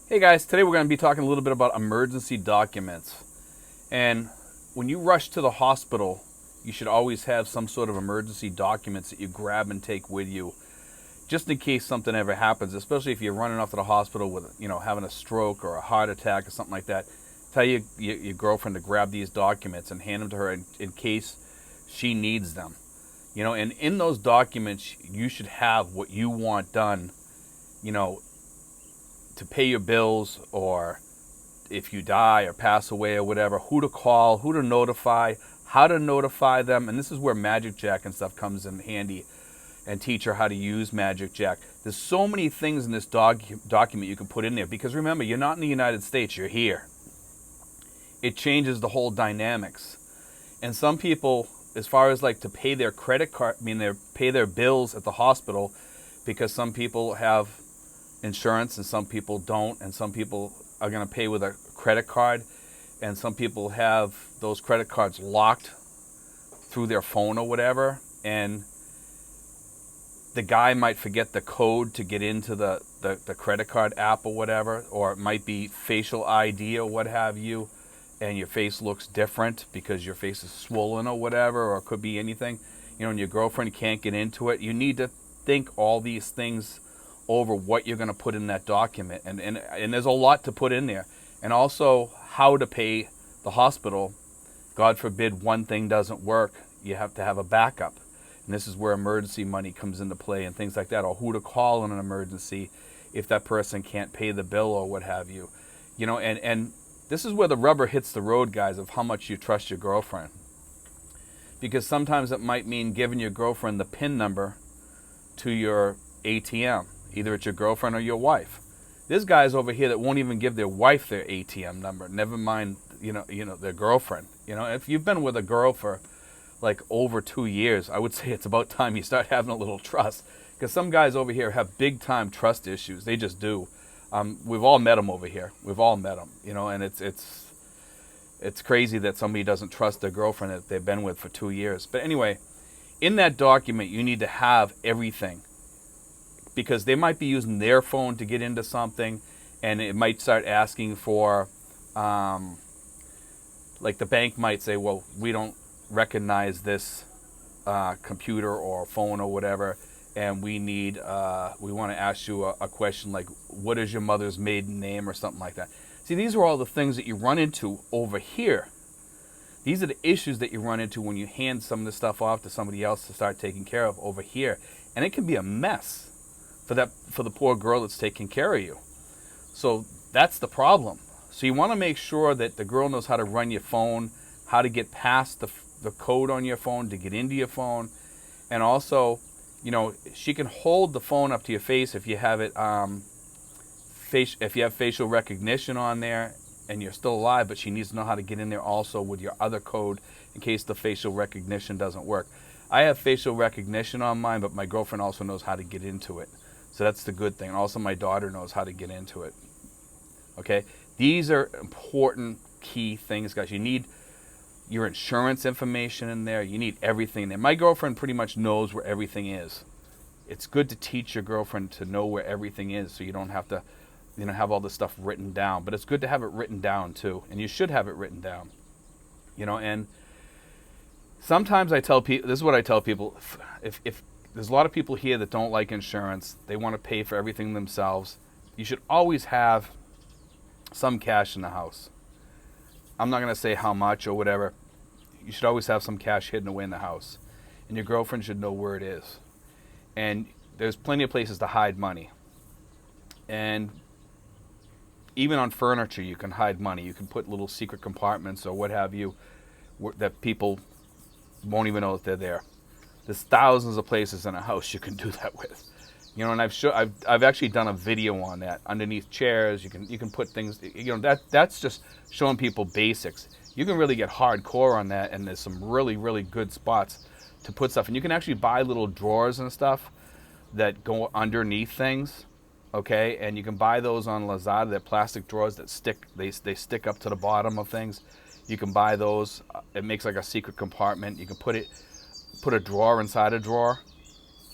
Hey guys, today we're going to be talking a little bit about emergency documents. And when you rush to the hospital, you should always have some sort of emergency documents that you grab and take with you, just in case something ever happens, especially if you're running off to the hospital with, having a stroke or a heart attack or something like that. Tell your girlfriend to grab these documents and hand them to her in case she needs them. And in those documents, you should have what you want done, you know, to pay your bills, or if you die or pass away or whatever, who to call, who to notify, how to notify them. And this is where Magic Jack and stuff comes in handy, and teach her how to use Magic Jack. There's so many things in this document you can put in there, because remember, you're not in the United States, you're here. It changes the whole dynamics. And some people, as far as like to pay their credit card, they pay their bills at the hospital, because some people have insurance and some people don't, and some people are going to pay with a credit card, and some people have those credit cards locked through their phone or whatever, and the guy might forget the code to get into the credit card app or whatever, or it might be facial ID or what have you, and your face looks different because your face is swollen or whatever, or it could be anything, and your girlfriend can't get into it. You need to think all these things over, what you're going to put in that document, and there's a lot to put in there, and also how to pay the hospital. God forbid one thing doesn't work, you have to have a backup, and this is where emergency money comes into play and things like that, or who to call in an emergency if that person can't pay the bill or what have you. And this is where the rubber hits the road, guys, of how much you trust your girlfriend, because sometimes it might mean giving your girlfriend the PIN number to your ATM. Either it's your girlfriend or your wife. There's guys over here that won't even give their wife their ATM number, never mind, their girlfriend. If you've been with a girl for like over 2 years, I would say it's about time you start having a little trust, because some guys over here have big time trust issues. They just do. We've all met them over here. We've all met them, and it's crazy that somebody doesn't trust their girlfriend that they've been with for 2 years. But anyway, in that document, you need to have everything, because they might be using their phone to get into something, and it might start asking for, like the bank might say, well, we don't recognize this computer or phone or whatever, and we want to ask you a question like, what is your mother's maiden name, or something like that. See, these are all the things that you run into over here. These are the issues that you run into when you hand some of the stuff off to somebody else to start taking care of over here, and it can be a mess for the poor girl that's taking care of you. So that's the problem. So you want to make sure that the girl knows how to run your phone, how to get past the code on your phone to get into your phone, and also, she can hold the phone up to your face if you have it if you have facial recognition on there and you're still alive, but she needs to know how to get in there also with your other code in case the facial recognition doesn't work. I have facial recognition on mine, but my girlfriend also knows how to get into it. So that's the good thing. Also, my daughter knows how to get into it. Okay? These are important key things, guys. You need your insurance information in there. You need everything in there. My girlfriend pretty much knows where everything is. It's good to teach your girlfriend to know where everything is, so you don't have to, have all this stuff written down. But it's good to have it written down too, and you should have it written down. And sometimes I tell people, this is what I tell people, if there's a lot of people here that don't like insurance, they want to pay for everything themselves, you should always have some cash in the house. I'm not going to say how much or whatever. You should always have some cash hidden away in the house. And your girlfriend should know where it is. And there's plenty of places to hide money. And even on furniture, you can hide money. You can put little secret compartments or what have you that people won't even know that they're there. There's thousands of places in a house you can do that with. And I've actually done a video on that. Underneath chairs, you can put things. That's just showing people basics. You can really get hardcore on that, and there's some really, really good spots to put stuff. And you can actually buy little drawers and stuff that go underneath things. Okay, and you can buy those on Lazada. They're plastic drawers that stick. They stick up to the bottom of things. You can buy those. It makes like a secret compartment. You can put a drawer inside a drawer.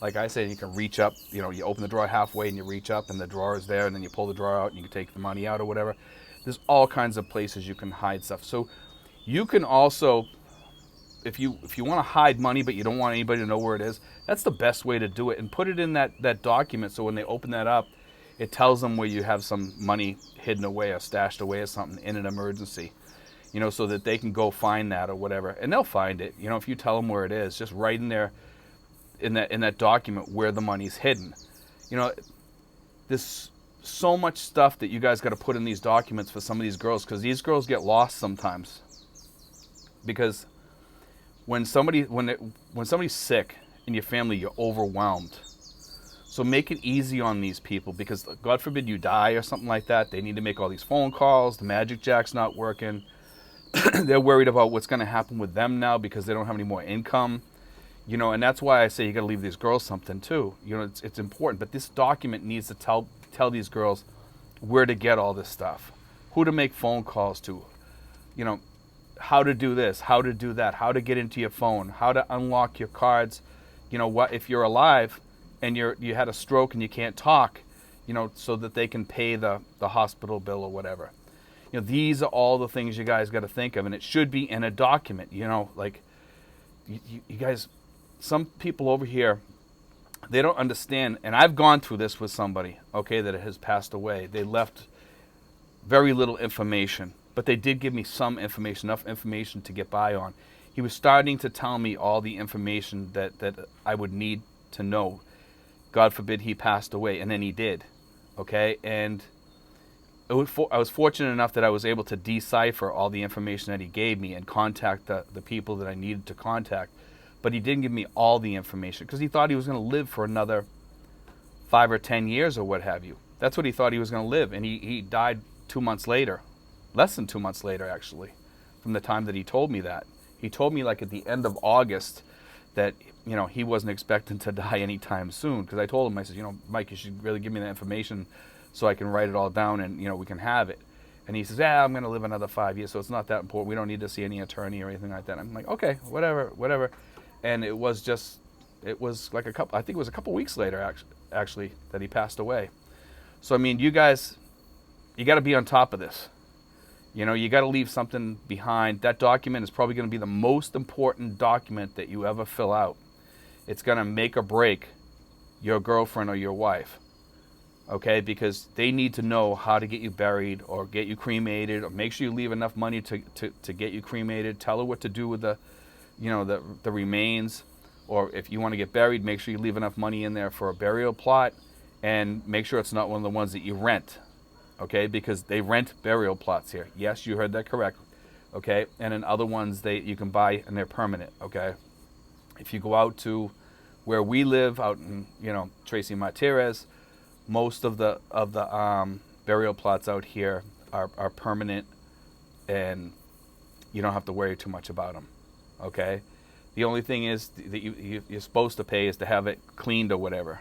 Like I said, you can reach up, you know, you open the drawer halfway and you reach up and the drawer is there, and then you pull the drawer out and you can take the money out or whatever. There's all kinds of places you can hide stuff. So you can also, if you want to hide money but you don't want anybody to know where it is, that's the best way to do it. And put it in that document, so when they open that up, it tells them where you have some money hidden away or stashed away or something in an emergency, you know, so that they can go find that or whatever. And they'll find it, you know, if you tell them where it is. Just write in there, in that document, where the money's hidden. You know, there's so much stuff that you guys got to put in these documents for some of these girls, because these girls get lost sometimes. Because when somebody's sick in your family, you're overwhelmed. So make it easy on these people, because God forbid you die or something like that. They need to make all these phone calls. The Magic Jack's not working. They're worried about what's going to happen with them now because they don't have any more income. You know, and that's why I say you got to leave these girls something too. You know, it's important. But this document needs to tell these girls where to get all this stuff, who to make phone calls to, you know, how to do this, how to do that, how to get into your phone, how to unlock your cards. You know, what if you're alive and you had a stroke and you can't talk, you know, so that they can pay the hospital bill or whatever. You know, these are all the things you guys got to think of, and it should be in a document. You know, like you guys. Some people over here, they don't understand, and I've gone through this with somebody, okay, that has passed away. They left very little information, but they did give me some information, enough information to get by on. He was starting to tell me all the information that I would need to know. God forbid he passed away, and then he did, okay? And I was fortunate enough that I was able to decipher all the information that he gave me and contact the people that I needed to contact. But he didn't give me all the information because he thought he was going to live for another 5 or 10 years or what have you. That's what he thought he was going to live. And he died 2 months later, less than 2 months later, actually, from the time that he told me that. He told me like at the end of August that, you know, he wasn't expecting to die anytime soon. Because I told him, I said, you know, Mike, you should really give me that information so I can write it all down and, you know, we can have it. And he says, yeah, I'm going to live another 5 years, so it's not that important. We don't need to see any attorney or anything like that. I'm like, okay, whatever. And it was like I think it was a couple weeks later, actually, that he passed away. So, I mean, you guys, you got to be on top of this. You know, you got to leave something behind. That document is probably going to be the most important document that you ever fill out. It's going to make or break your girlfriend or your wife, okay? Because they need to know how to get you buried or get you cremated, or make sure you leave enough money to get you cremated. Tell her what to do with the remains, or if you want to get buried, make sure you leave enough money in there for a burial plot, and make sure it's not one of the ones that you rent, okay? Because they rent burial plots here. Yes, you heard that correct, okay? And in other ones you can buy and they're permanent, okay? If you go out to where we live, out in, you know, Tracy Martirez, most of the burial plots out here are permanent, and you don't have to worry too much about them. Okay, the only thing is that you're supposed to pay is to have it cleaned or whatever,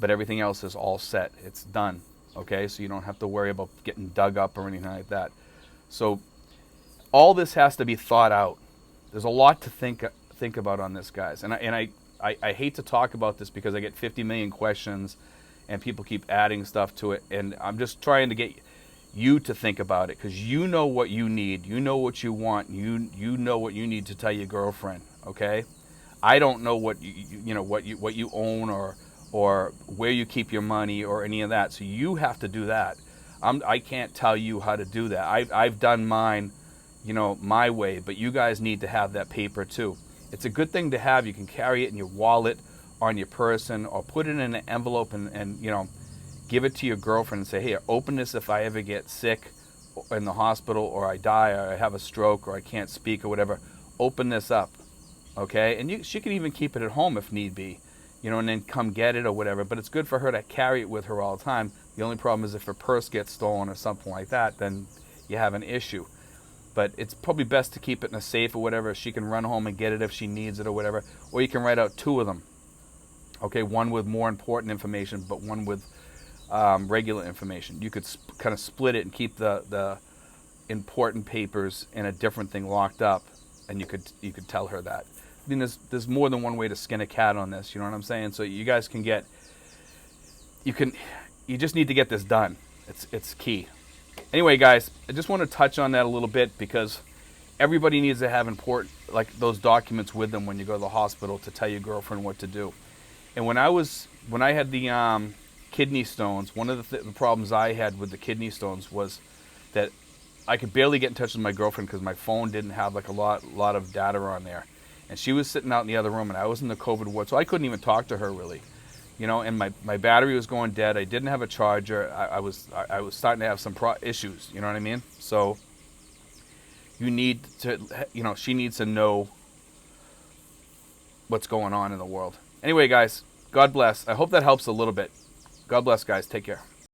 but everything else is all set. It's done. Okay, so you don't have to worry about getting dug up or anything like that. So all this has to be thought out. There's a lot to think about on this, guys. And I hate to talk about this because I get 50 million questions, and people keep adding stuff to it, and I'm just trying to get you to think about it, because you know what you need, you know what you want, you know what you need to tell your girlfriend. Okay, I don't know what what you own or where you keep your money or any of that, so you have to do that. I can't tell you how to do that. I've done mine, you know, my way, but you guys need to have that paper too. It's a good thing to have. You can carry it in your wallet, on your person, or put it in an envelope and you know, give it to your girlfriend and say, hey, open this if I ever get sick in the hospital, or I die, or I have a stroke, or I can't speak or whatever. Open this up, okay? And she can even keep it at home if need be, you know, and then come get it or whatever. But it's good for her to carry it with her all the time. The only problem is if her purse gets stolen or something like that, then you have an issue. But it's probably best to keep it in a safe or whatever. She can run home and get it if she needs it or whatever. Or you can write out 2 of them, okay? One with more important information, but one with regular information. You could kind of split it and keep the important papers in a different thing locked up, and you could tell her that. mean, there's more than one way to skin a cat on this. You know what I'm saying? So you guys can get, you just need to get this done. It's key. Anyway, guys, I just want to touch on that a little bit because everybody needs to have those documents with them when you go to the hospital to tell your girlfriend what to do. And when I had the kidney stones, one of the problems I had with the kidney stones was that I could barely get in touch with my girlfriend because my phone didn't have like a lot of data on there. And she was sitting out in the other room and I was in the COVID ward, so I couldn't even talk to her really. You know, and my battery was going dead. I didn't have a charger. I was starting to have some issues, you know what I mean? So you need to, she needs to know what's going on in the world. Anyway, guys, God bless. I hope that helps a little bit. God bless, guys. Take care.